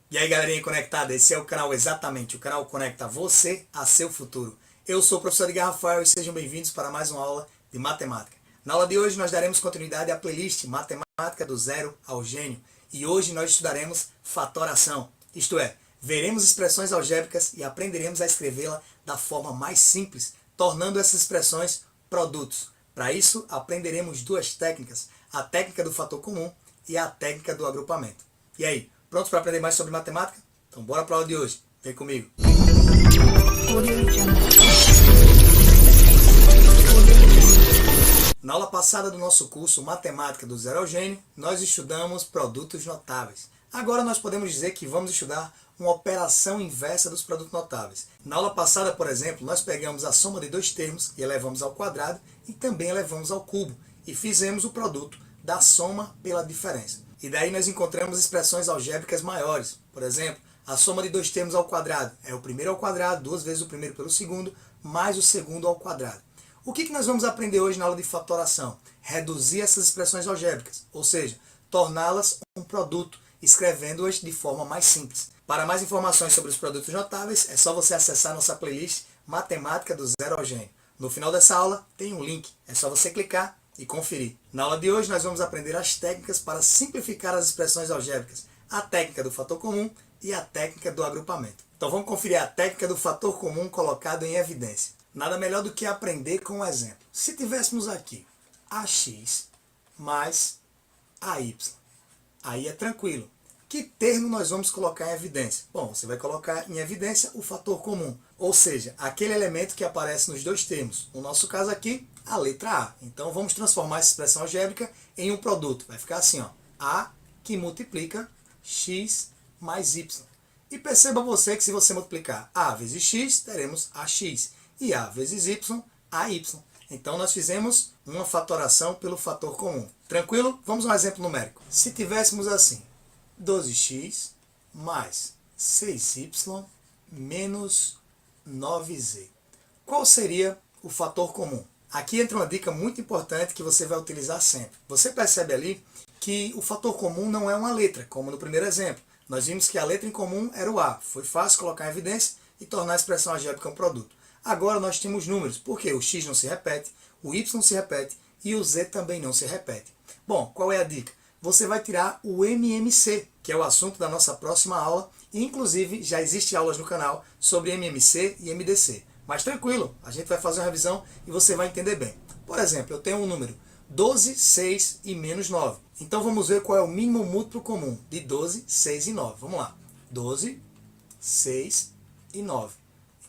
E aí, galerinha conectada, esse é o canal Exatamente, o canal conecta você a seu futuro. Eu sou o professor Edgar Rafael e sejam bem-vindos para mais uma aula de matemática. Na aula de hoje nós daremos continuidade à playlist Matemática do Zero ao Gênio e hoje nós estudaremos fatoração, isto é, veremos expressões algébricas e aprenderemos a escrevê-la da forma mais simples, tornando essas expressões produtos. Para isso, aprenderemos duas técnicas, a técnica do fator comum e a técnica do agrupamento. E aí, prontos para aprender mais sobre matemática? Então bora para a aula de hoje. Vem comigo. Na aula passada do nosso curso Matemática do Zero ao Gênio, nós estudamos produtos notáveis. Agora nós podemos dizer que vamos estudar uma operação inversa dos produtos notáveis. Na aula passada, por exemplo, nós pegamos a soma de dois termos e elevamos ao quadrado e também elevamos ao cubo e fizemos o produto da soma pela diferença. E daí nós encontramos expressões algébricas maiores. Por exemplo, a soma de dois termos ao quadrado é o primeiro ao quadrado, duas vezes o primeiro pelo segundo, mais o segundo ao quadrado. O que nós vamos aprender hoje na aula de fatoração? Reduzir essas expressões algébricas, ou seja, torná-las um produto, escrevendo-as de forma mais simples. Para mais informações sobre os produtos notáveis, é só você acessar nossa playlist Matemática do Zero ao Gênio. No final dessa aula tem um link, é só você clicar e conferir. Na aula de hoje nós vamos aprender as técnicas para simplificar as expressões algébricas, a técnica do fator comum e a técnica do agrupamento. Então vamos conferir a técnica do fator comum colocado em evidência. Nada melhor do que aprender com um exemplo. Se tivéssemos aqui ax mais ay, aí é tranquilo. Que termo nós vamos colocar em evidência? Bom, você vai colocar em evidência o fator comum, ou seja, aquele elemento que aparece nos dois termos. No nosso caso aqui, a letra A. Então vamos transformar essa expressão algébrica em um produto. Vai ficar assim, ó, A que multiplica x mais y. E perceba você que se você multiplicar A vezes x, teremos AX. E A vezes y, AY. Então nós fizemos uma fatoração pelo fator comum. Tranquilo? Vamos a um exemplo numérico. Se tivéssemos assim, 12x mais 6y menos 9z. Qual seria o fator comum? Aqui entra uma dica muito importante que você vai utilizar sempre. Você percebe ali que o fator comum não é uma letra, como no primeiro exemplo. Nós vimos que a letra em comum era o A. Foi fácil colocar em evidência e tornar a expressão algébrica um produto. Agora nós temos números, porque o x não se repete, o y se repete e o z também não se repete. Bom, qual é a dica? Você vai tirar o MMC, que é o assunto da nossa próxima aula, e inclusive já existem aulas no canal sobre MMC e MDC. Mas tranquilo, a gente vai fazer uma revisão e você vai entender bem. Por exemplo, eu tenho um número 12, 6 e menos 9. Então vamos ver qual é o mínimo múltiplo comum de 12, 6 e 9. Vamos lá. 12, 6 e 9.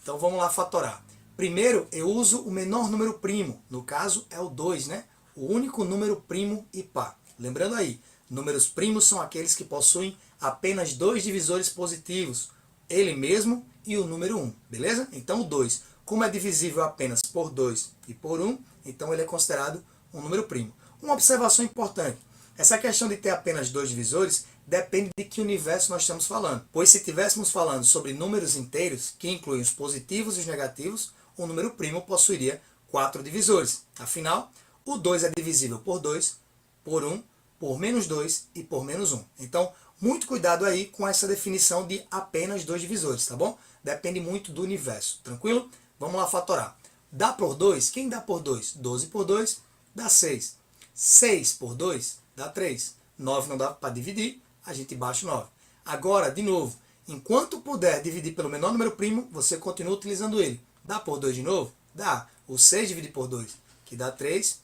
Então vamos lá fatorar. Primeiro eu uso o menor número primo, no caso é o 2, né? O único número primo e par. Lembrando aí, números primos são aqueles que possuem apenas dois divisores positivos, ele mesmo e o número 1, beleza? Então o 2, como é divisível apenas por 2 e por 1, então ele é considerado um número primo. Uma observação importante, essa questão de ter apenas dois divisores depende de que universo nós estamos falando, pois se estivéssemos falando sobre números inteiros, que incluem os positivos e os negativos, o número primo possuiria 4 divisores. Afinal, o 2 é divisível por 2, por 1, por menos 2 e por menos 1. Então, muito cuidado aí com essa definição de apenas dois divisores, tá bom? Depende muito do universo, tranquilo? Vamos lá fatorar. Dá por 2? Quem dá por 2? 12 por 2 dá 6. 6 por 2 dá 3. 9 não dá para dividir, a gente baixa o 9. Agora, de novo, enquanto puder dividir pelo menor número primo, você continua utilizando ele. Dá por 2 de novo? Dá. O 6 divide por 2, que dá 3,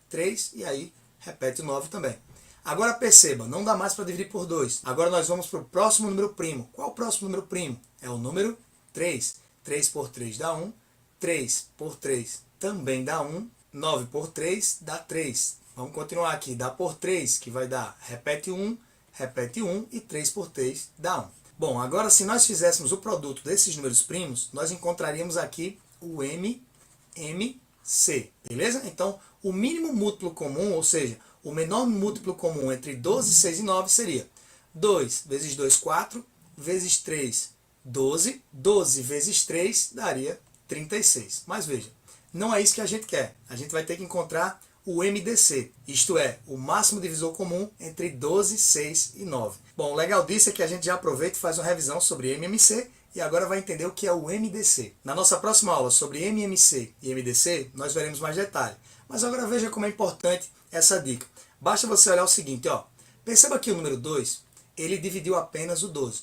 3 e aí repete o 9 também. Agora perceba, não dá mais para dividir por 2. Agora nós vamos para o próximo número primo. Qual o próximo número primo? É o número 3. 3 por 3 dá 1. 3 por 3 também dá 1. 9 por 3 dá 3. Vamos continuar aqui. Dá por 3, que vai dar, repete 1 e 3 por 3 dá 1. Bom, agora se nós fizéssemos o produto desses números primos, nós encontraríamos aqui o MMC, beleza? Então, o mínimo múltiplo comum, ou seja, o menor múltiplo comum entre 12, 6 e 9 seria 2 vezes 2, 4, vezes 3, 12. 12 vezes 3 daria 36. Mas veja, não é isso que a gente quer. A gente vai ter que encontrar o MDC, isto é, o máximo divisor comum entre 12, 6 e 9. Bom, o legal disso é que a gente já aproveita e faz uma revisão sobre MMC e agora vai entender o que é o MDC. Na nossa próxima aula sobre MMC e MDC, nós veremos mais detalhes. Mas agora veja como é importante essa dica. Basta você olhar o seguinte, ó. Perceba que o número 2, ele dividiu apenas o 12.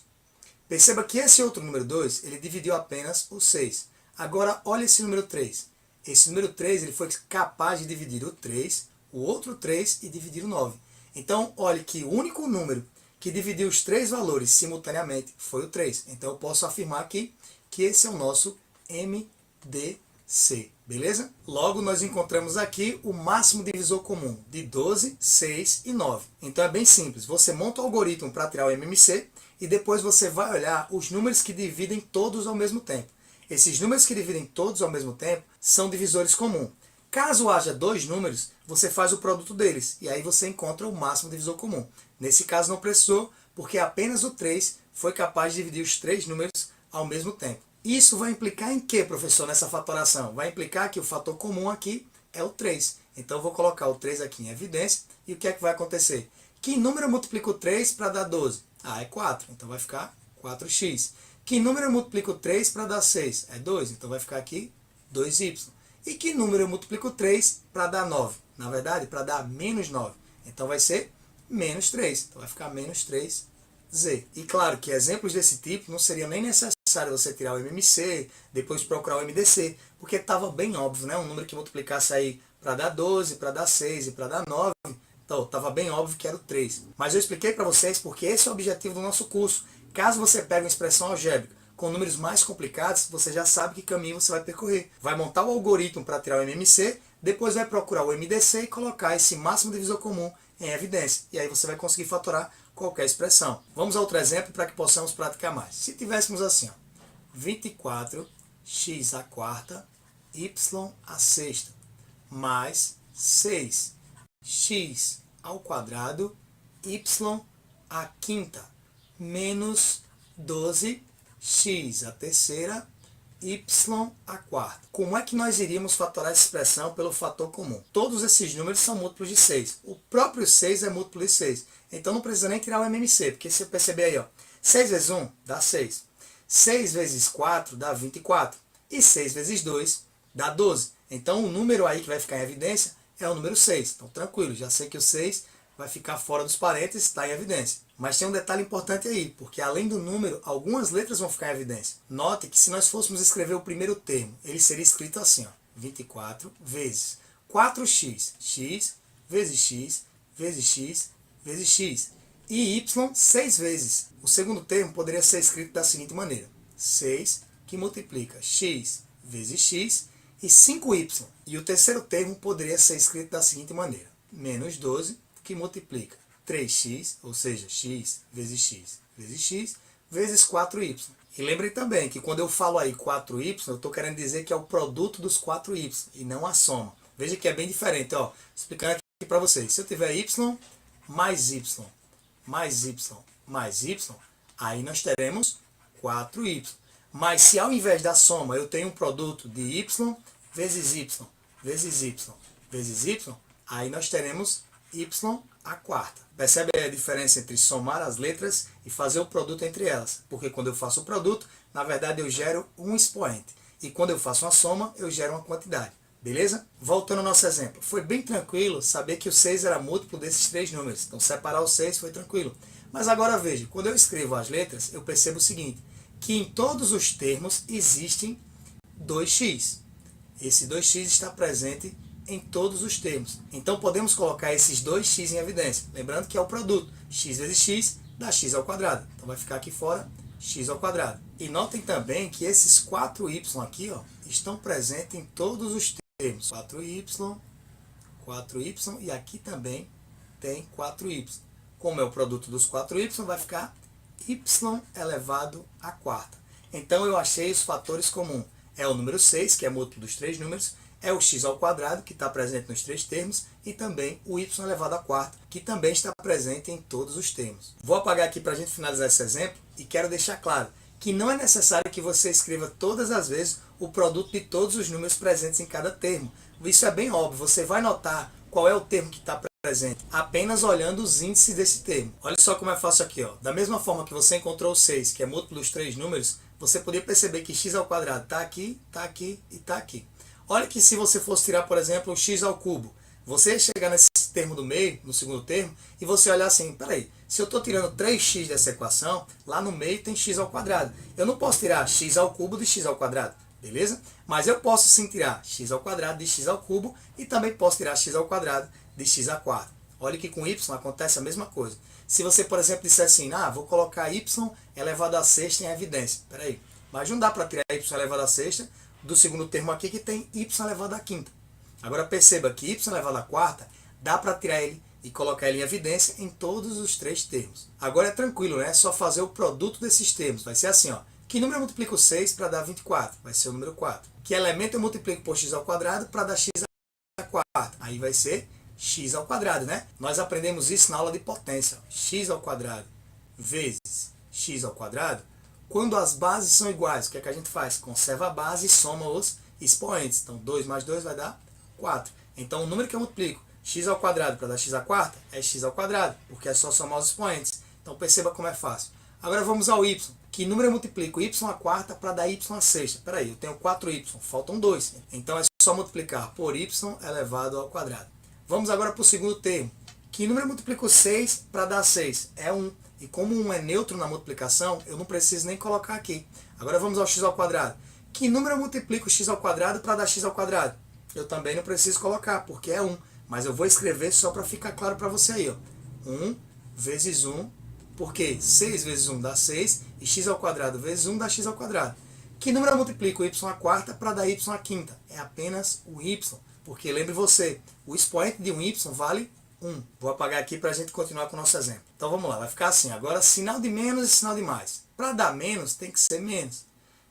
Perceba que esse outro número 2, ele dividiu apenas o 6. Agora, olha esse número 3. Esse número 3 ele foi capaz de dividir o 3, o outro 3 e dividir o 9. Então, olhe que o único número que dividiu os três valores simultaneamente foi o 3. Então, eu posso afirmar aqui que esse é o nosso MDC. Beleza? Logo, nós encontramos aqui o máximo divisor comum de 12, 6 e 9. Então, é bem simples. Você monta o algoritmo para tirar o MMC e depois você vai olhar os números que dividem todos ao mesmo tempo. Esses números que dividem todos ao mesmo tempo são divisores comuns. Caso haja dois números, você faz o produto deles, e aí você encontra o máximo divisor comum. Nesse caso não precisou, porque apenas o 3 foi capaz de dividir os três números ao mesmo tempo. Isso vai implicar em que, professor, nessa fatoração? Vai implicar que o fator comum aqui é o 3. Então eu vou colocar o 3 aqui em evidência, e o que é que vai acontecer? Que número eu multiplico o 3 para dar 12? É 4, então vai ficar 4x. Que número eu multiplico 3 para dar 6? É 2, então vai ficar aqui 2y. E que número eu multiplico 3 para dar 9? Na verdade, para dar menos 9. Então vai ser menos 3. Então vai ficar menos 3z. E claro que exemplos desse tipo não seria nem necessário você tirar o MMC, depois procurar o MDC, porque estava bem óbvio, né? Um número que multiplicasse aí para dar 12, para dar 6 e para dar 9. Então estava bem óbvio que era o 3. Mas eu expliquei para vocês porque esse é o objetivo do nosso curso. Caso você pegue uma expressão algébrica com números mais complicados, você já sabe que caminho você vai percorrer. Vai montar o algoritmo para tirar o MMC, depois vai procurar o MDC e colocar esse máximo divisor comum em evidência. E aí você vai conseguir fatorar qualquer expressão. Vamos a outro exemplo para que possamos praticar mais. Se tivéssemos assim, ó, 24x à quarta, y à sexta, mais 6x ao quadrado, y à quinta, menos 12x à terceira, y à quarta. Como é que nós iríamos fatorar essa expressão pelo fator comum? Todos esses números são múltiplos de 6. O próprio 6 é múltiplo de 6. Então não precisa nem tirar o MMC, porque se você perceber aí, ó, 6 vezes 1 dá 6. 6 vezes 4 dá 24. E 6 vezes 2 dá 12. Então o número aí que vai ficar em evidência é o número 6. Então tranquilo, já sei que o 6 vai ficar fora dos parênteses, está em evidência. Mas tem um detalhe importante aí, porque além do número, algumas letras vão ficar em evidência. Note que se nós fôssemos escrever o primeiro termo, ele seria escrito assim, ó, 24 vezes 4x, x vezes x vezes x vezes x. E y 6 vezes. O segundo termo poderia ser escrito da seguinte maneira, 6 que multiplica x vezes x e 5y. E o terceiro termo poderia ser escrito da seguinte maneira, menos 12 que multiplica 3x, ou seja, x vezes x vezes x, vezes 4y. E lembrem também que quando eu falo aí 4y, eu estou querendo dizer que é o produto dos 4y, e não a soma. Veja que é bem diferente, ó. Explicando aqui para vocês. Se eu tiver y mais y mais y mais y, aí nós teremos 4y. Mas se ao invés da soma eu tenho um produto de y vezes y vezes y vezes y, aí nós teremos y à quarta. Percebe a diferença entre somar as letras e fazer o produto entre elas? Porque quando eu faço o produto, na verdade eu gero um expoente. E quando eu faço uma soma, eu gero uma quantidade. Beleza? Voltando ao nosso exemplo. Foi bem tranquilo saber que o 6 era múltiplo desses três números. Então separar o 6 foi tranquilo. Mas agora veja, quando eu escrevo as letras, eu percebo o seguinte, que em todos os termos existem 2x. Esse 2x está presente em todos os termos. Então podemos colocar esses 2x em evidência. Lembrando que é o produto. X vezes x dá x ao quadrado. Então vai ficar aqui fora x ao quadrado. E notem também que esses 4y aqui, ó, estão presentes em todos os termos. 4y, 4y e aqui também tem 4y. Como é o produto dos 4y, vai ficar y elevado à quarta. Então eu achei os fatores comuns. É o número 6, que é múltiplo dos três números, é o x ao quadrado, que está presente nos três termos, e também o y elevado à quarta, que também está presente em todos os termos. Vou apagar aqui para a gente finalizar esse exemplo, e quero deixar claro que não é necessário que você escreva todas as vezes o produto de todos os números presentes em cada termo. Isso é bem óbvio, você vai notar qual é o termo que está presente, apenas olhando os índices desse termo. Olha só como é fácil aqui, ó. Da mesma forma que você encontrou o 6, que é múltiplo dos três números, você poderia perceber que x ao quadrado está aqui, está aqui e está aqui. Olha que se você fosse tirar, por exemplo, o x ao cubo, você ia chegar nesse termo do meio, no segundo termo, e você olhar assim, peraí, se eu estou tirando 3x dessa equação, lá no meio tem x ao quadrado. Eu não posso tirar x ao cubo de x ao quadrado, beleza? Mas eu posso sim tirar x ao quadrado de x ao cubo e também posso tirar x ao quadrado de x a quatro. Olha que com y acontece a mesma coisa. Se você, por exemplo, disser assim, vou colocar y elevado a sexta em evidência. Peraí, mas não dá para tirar y elevado a sexta do segundo termo aqui que tem y elevado a quinta. Agora perceba que y elevado a quarta, dá para tirar ele e colocar ele em evidência em todos os três termos. Agora é tranquilo, né? É só fazer o produto desses termos. Vai ser assim, ó. Que número eu multiplico 6 para dar 24? Vai ser o número 4. Que elemento eu multiplico por x ao quadrado para dar x a quarta? Aí vai ser x ao quadrado, né? Nós aprendemos isso na aula de potência. X ao quadrado vezes x ao quadrado. Quando as bases são iguais, o que é que a gente faz? Conserva a base e soma os expoentes. Então, 2 mais 2 vai dar 4. Então, o número que eu multiplico x ao quadrado para dar x a quarta é x ao quadrado, porque é só somar os expoentes. Então, perceba como é fácil. Agora, vamos ao y. Que número eu multiplico y a quarta para dar y a sexta? Espera aí, eu tenho 4y, faltam 2. Então, é só multiplicar por y elevado ao quadrado. Vamos agora para o segundo termo. Que número eu multiplico 6 para dar 6? É 1. E como 1 é neutro na multiplicação, eu não preciso nem colocar aqui. Agora vamos ao x ao quadrado. Que número eu multiplico x ao quadrado para dar x ao quadrado? Eu também não preciso colocar, porque é 1. Mas eu vou escrever só para ficar claro para você aí. Ó. 1 vezes 1, porque 6 vezes 1 dá 6, e x ao quadrado vezes 1 dá x ao quadrado. Que número eu multiplico y a quarta para dar y a quinta? É apenas o y, porque lembre você, o expoente de um y vale 1. Vou apagar aqui para a gente continuar com o nosso exemplo. Então vamos lá, vai ficar assim. Agora sinal de menos e sinal de mais. Para dar menos tem que ser menos.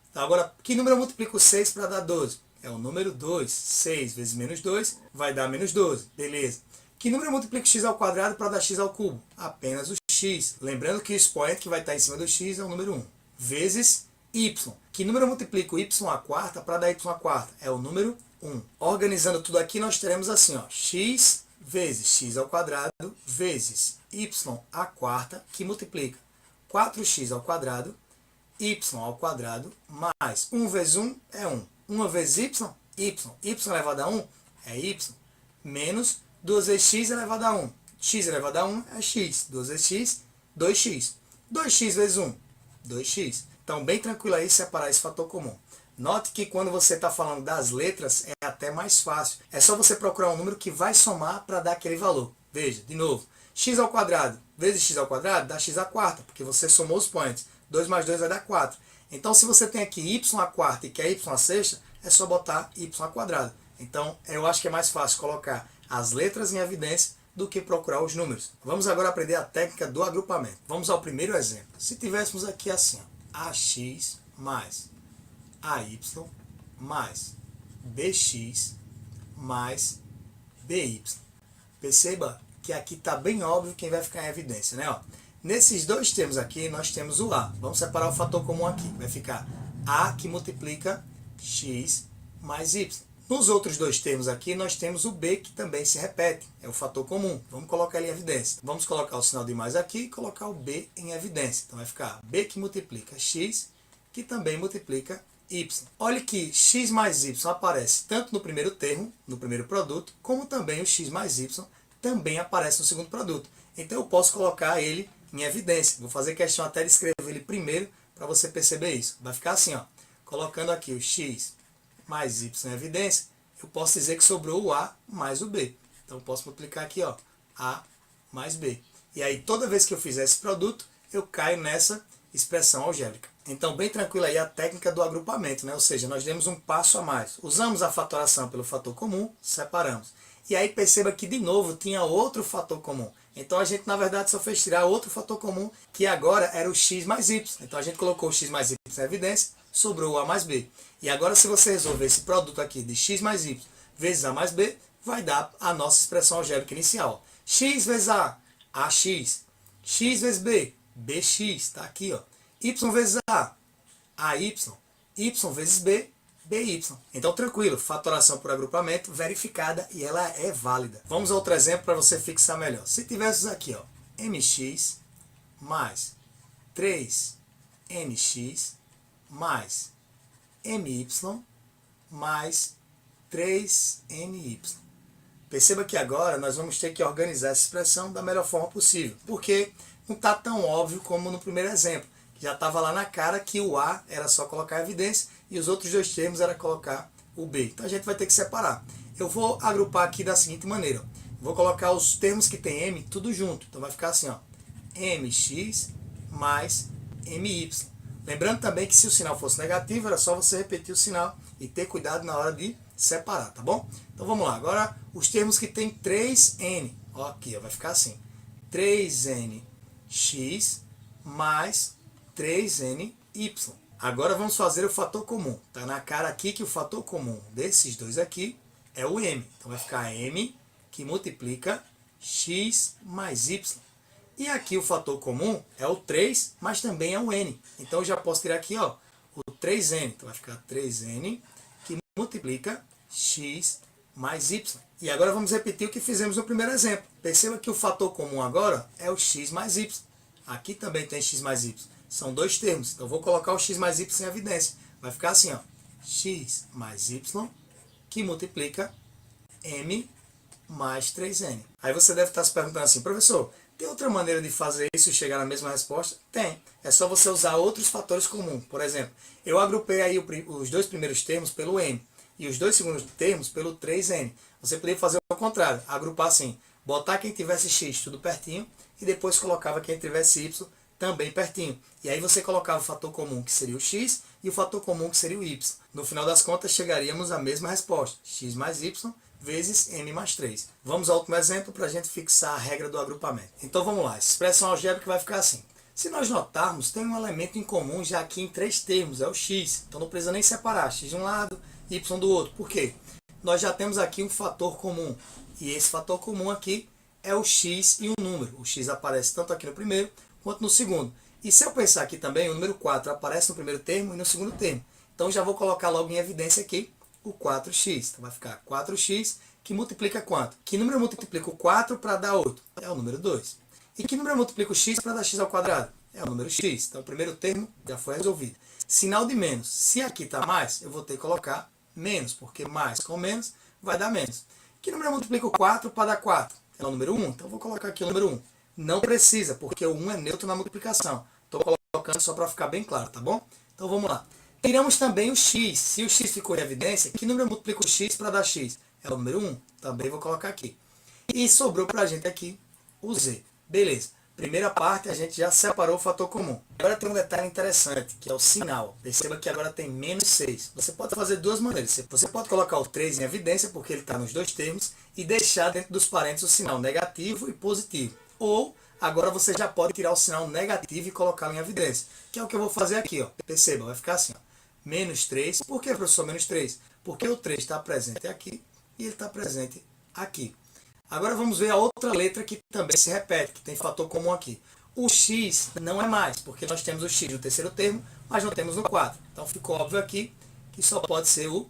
Então, agora, que número eu multiplico 6 para dar 12? É o número 2. 6 vezes menos 2 vai dar menos 12. Beleza. Que número eu multiplico x ao quadrado para dar x ao cubo? Apenas o x. Lembrando que o expoente que vai estar em cima do x é o número 1. Vezes y. Que número eu multiplico y a quarta para dar y a quarta? É o número 1. Organizando tudo aqui, nós teremos assim, ó, x vezes x ao quadrado vezes y à quarta, que multiplica 4x ao quadrado, y ao quadrado, mais 1 vezes 1 é 1. 1 vezes y elevado a 1 é y, menos 2 vezes x elevado a 1. X elevado a 1 é x. 2 vezes x, 2x. 2x vezes 1, 2x. Então, bem tranquilo aí separar esse fator comum. Note que quando você está falando das letras, é até mais fácil. É só você procurar um número que vai somar para dar aquele valor. Veja, de novo, x ao quadrado vezes x ao quadrado dá x à quarta, porque você somou os points. 2 mais 2 vai dar 4. Então, se você tem aqui y à quarta e quer y à sexta, é só botar y ao quadrado. Então, eu acho que é mais fácil colocar as letras em evidência do que procurar os números. Vamos agora aprender a técnica do agrupamento. Vamos ao primeiro exemplo. Se tivéssemos aqui assim, ó, ax mais AY mais BX mais BY. Perceba que aqui está bem óbvio quem vai ficar em evidência, né? Ó, nesses dois termos aqui, nós temos o A. Vamos separar o fator comum aqui. Vai ficar A que multiplica X mais Y. Nos outros dois termos aqui, nós temos o B que também se repete. É o fator comum. Vamos colocar ele em evidência. Vamos colocar o sinal de mais aqui e colocar o B em evidência. Então vai ficar B que multiplica X, que também multiplica Y. Olha que x mais y aparece tanto no primeiro termo, no primeiro produto, como também o x mais y também aparece no segundo produto. Então eu posso colocar ele em evidência. Vou fazer questão até de escrever ele primeiro para você perceber isso. Vai ficar assim, ó, colocando aqui o x mais y em evidência, eu posso dizer que sobrou o A mais o B. Então eu posso multiplicar aqui, ó, A mais B. E aí toda vez que eu fizer esse produto, eu caio nessa expressão algébrica. Então, bem tranquilo aí a técnica do agrupamento, né? Ou seja, nós demos um passo a mais. Usamos a fatoração pelo fator comum, separamos. E aí perceba que, de novo, tinha outro fator comum. Então, a gente, na verdade, só fez tirar outro fator comum, que agora era o x mais y. Então, a gente colocou o x mais y em evidência, sobrou o a mais b. E agora, se você resolver esse produto aqui de x mais y vezes a mais b, vai dar a nossa expressão algébrica inicial. X vezes a, ax. X vezes b, bx. Está aqui, ó. Y vezes a, AY. Y vezes B, BY. Então tranquilo, fatoração por agrupamento verificada e ela é válida. Vamos a outro exemplo para você fixar melhor. Se tivéssemos aqui, ó, mx mais 3nx mais my mais 3ny. Perceba que agora nós vamos ter que organizar essa expressão da melhor forma possível, porque não está tão óbvio como no primeiro exemplo, que já estava lá na cara que o A era só colocar a evidência e os outros dois termos era colocar o B. Então a gente vai ter que separar. Eu vou agrupar aqui da seguinte maneira. Vou colocar os termos que tem M tudo junto. Então vai ficar assim, ó, mx mais my. Lembrando também que se o sinal fosse negativo, era só você repetir o sinal e ter cuidado na hora de separar, tá bom? Então vamos lá. Agora os termos que tem 3n. Ó, aqui, ó, vai ficar assim. 3nx mais 3ny. Agora vamos fazer o fator comum. Tá na cara aqui que o fator comum desses dois aqui é o m. Então vai ficar m que multiplica x mais y. E aqui o fator comum é o 3, mas também é o n. Então eu já posso tirar aqui, ó, o 3n. Então vai ficar 3n que multiplica x mais y. E agora vamos repetir o que fizemos no primeiro exemplo. Perceba que o fator comum agora é o x mais y. Aqui também tem x mais y. São dois termos. Então eu vou colocar o x mais y em evidência. Vai ficar assim, ó, x mais y que multiplica m mais 3n. Aí você deve estar se perguntando assim, professor, tem outra maneira de fazer isso e chegar na mesma resposta? Tem. É só você usar outros fatores comuns. Por exemplo, eu agrupei aí os dois primeiros termos pelo m e os dois segundos termos pelo 3n. Você poderia fazer o contrário, agrupar assim, botar quem tivesse x tudo pertinho e depois colocava quem tivesse y também pertinho. E aí você colocava o fator comum, que seria o x, e o fator comum, que seria o y. No final das contas, chegaríamos à mesma resposta, x mais y vezes m mais 3. Vamos ao último exemplo para a gente fixar a regra do agrupamento. Então vamos lá, essa expressão algébrica vai ficar assim. Se nós notarmos, tem um elemento em comum já aqui em três termos, é o x. Então não precisa nem separar, x de um lado, y do outro. Por quê? Nós já temos aqui um fator comum. E esse fator comum aqui é o x e um número. O x aparece tanto aqui no primeiro quanto no segundo. E se eu pensar aqui também, o número 4 aparece no primeiro termo e no segundo termo. Então já vou colocar logo em evidência aqui o 4x. Então vai ficar 4x que multiplica quanto? Que número eu multiplico o 4 para dar 8? É o número 2. E que número eu multiplico x para dar x ao quadrado? É o número x. Então o primeiro termo já foi resolvido. Sinal de menos. Se aqui está mais, eu vou ter que colocar menos, porque mais com menos vai dar menos. Que número eu multiplico 4 para dar 4? É o número 1. Então eu vou colocar aqui o número 1. Não precisa, porque o 1 é neutro na multiplicação. Estou colocando só para ficar bem claro, tá bom? Então vamos lá. Tiramos também o x. Se o x ficou em evidência, que número eu multiplico o x para dar x? É o número 1. Também vou colocar aqui. E sobrou para a gente aqui o z. Beleza. Primeira parte a gente já separou o fator comum. Agora tem um detalhe interessante, que é o sinal. Perceba que agora tem menos 6. Você pode fazer de duas maneiras. Você pode colocar o 3 em evidência, porque ele está nos dois termos, e deixar dentro dos parênteses o sinal negativo e positivo. Ou, agora você já pode tirar o sinal negativo e colocá-lo em evidência. Que é o que eu vou fazer aqui. Ó. Perceba, vai ficar assim. Ó. Menos 3. Por que, professor, menos 3? Porque o 3 está presente aqui e ele está presente aqui. Agora vamos ver a outra letra que também se repete, que tem fator comum aqui. O x não é mais, porque nós temos o x no terceiro termo, mas não temos no 4. Então ficou óbvio aqui que só pode ser o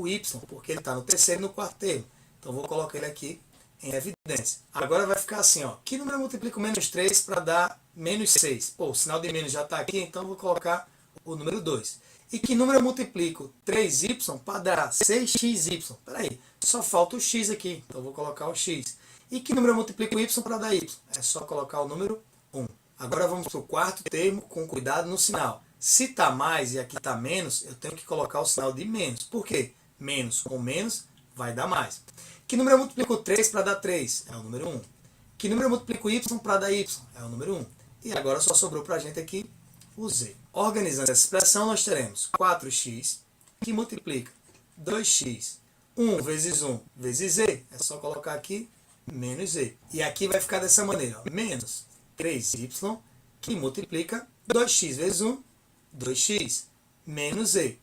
y, porque ele está no terceiro e no quarto termo. Então vou colocar ele aqui em evidência. Agora vai ficar assim, ó. Que número eu multiplico menos 3 para dar menos 6? Pô, o sinal de menos já está aqui, então vou colocar o número 2. E que número eu multiplico 3y para dar 6xy? Peraí, só falta o x aqui, então vou colocar o x. E que número eu multiplico y para dar y? É só colocar o número 1. Agora vamos para o quarto termo, com cuidado no sinal. Se está mais e aqui está menos, eu tenho que colocar o sinal de menos. Por quê? Menos com menos vai dar mais. Que número eu multiplico 3 para dar 3? É o número 1. Que número eu multiplico y para dar y? É o número 1. E agora só sobrou para a gente aqui o z. Organizando essa expressão, nós teremos 4x que multiplica 2x. 1 vezes 1 vezes z. É só colocar aqui menos z. E aqui vai ficar dessa maneira. Ó, menos 3y que multiplica 2x vezes 1, 2x, menos z.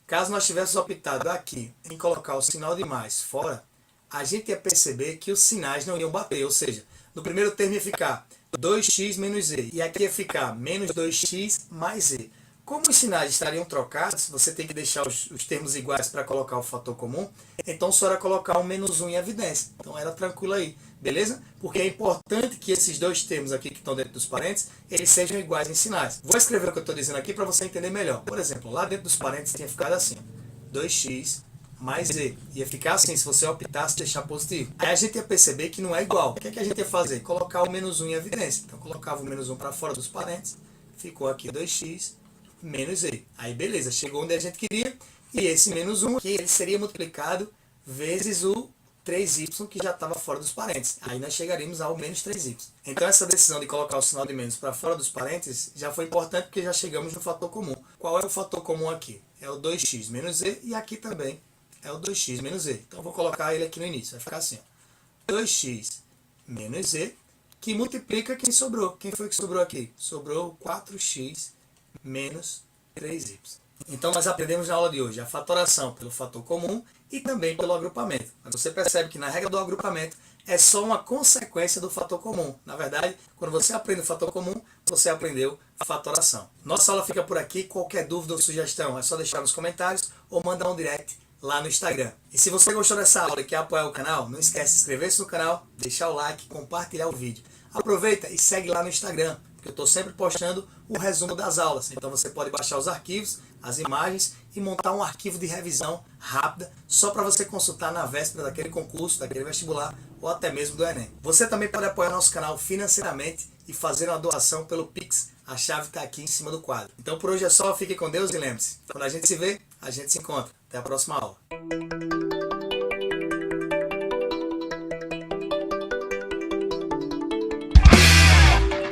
Caso nós tivéssemos optado aqui em colocar o sinal de mais fora, a gente ia perceber que os sinais não iam bater. Ou seja, no primeiro termo ia ficar 2x menos z. E aqui ia ficar menos 2x mais z. Como os sinais estariam trocados, você tem que deixar os termos iguais para colocar o fator comum, então só era colocar um menos 1 em evidência. Então era tranquilo aí, beleza? Porque é importante que esses dois termos aqui que estão dentro dos parênteses, eles sejam iguais em sinais. Vou escrever o que eu estou dizendo aqui para você entender melhor. Por exemplo, lá dentro dos parênteses tinha ficado assim, 2x mais z. Ia ficar assim se você optasse deixar positivo. Aí a gente ia perceber que não é igual. O que é que a gente ia fazer? Colocar o menos 1 em evidência. Então colocava o menos 1 para fora dos parênteses, ficou aqui 2x menos z. Aí beleza, chegou onde a gente queria, e esse menos 1 aqui, ele seria multiplicado vezes o 3y que já estava fora dos parênteses. Aí nós chegaríamos ao menos 3y. Então essa decisão de colocar o sinal de menos para fora dos parênteses já foi importante porque já chegamos no fator comum. Qual é o fator comum aqui? É o 2x menos z, e aqui também é o 2x menos z. Então eu vou colocar ele aqui no início, vai ficar assim, ó. 2x menos z, que multiplica quem sobrou. Quem foi que sobrou aqui? Sobrou 4x menos 3y. Então nós aprendemos na aula de hoje a fatoração pelo fator comum e também pelo agrupamento. Mas você percebe que na regra do agrupamento é só uma consequência do fator comum. Na verdade, quando você aprende o fator comum, você aprendeu a fatoração. Nossa aula fica por aqui. Qualquer dúvida ou sugestão é só deixar nos comentários ou mandar um direct lá no Instagram. E se você gostou dessa aula e quer apoiar o canal, não esquece de inscrever-se no canal, deixar o like e compartilhar o vídeo. Aproveita e segue lá no Instagram, porque eu estou sempre postando o resumo das aulas. Então você pode baixar os arquivos, as imagens e montar um arquivo de revisão rápida só para você consultar na véspera daquele concurso, daquele vestibular ou até mesmo do Enem. Você também pode apoiar nosso canal financeiramente e fazer uma doação pelo Pix. A chave está aqui em cima do quadro. Então por hoje é só, fique com Deus e lembre-se, quando a gente se vê, a gente se encontra. Até a próxima aula.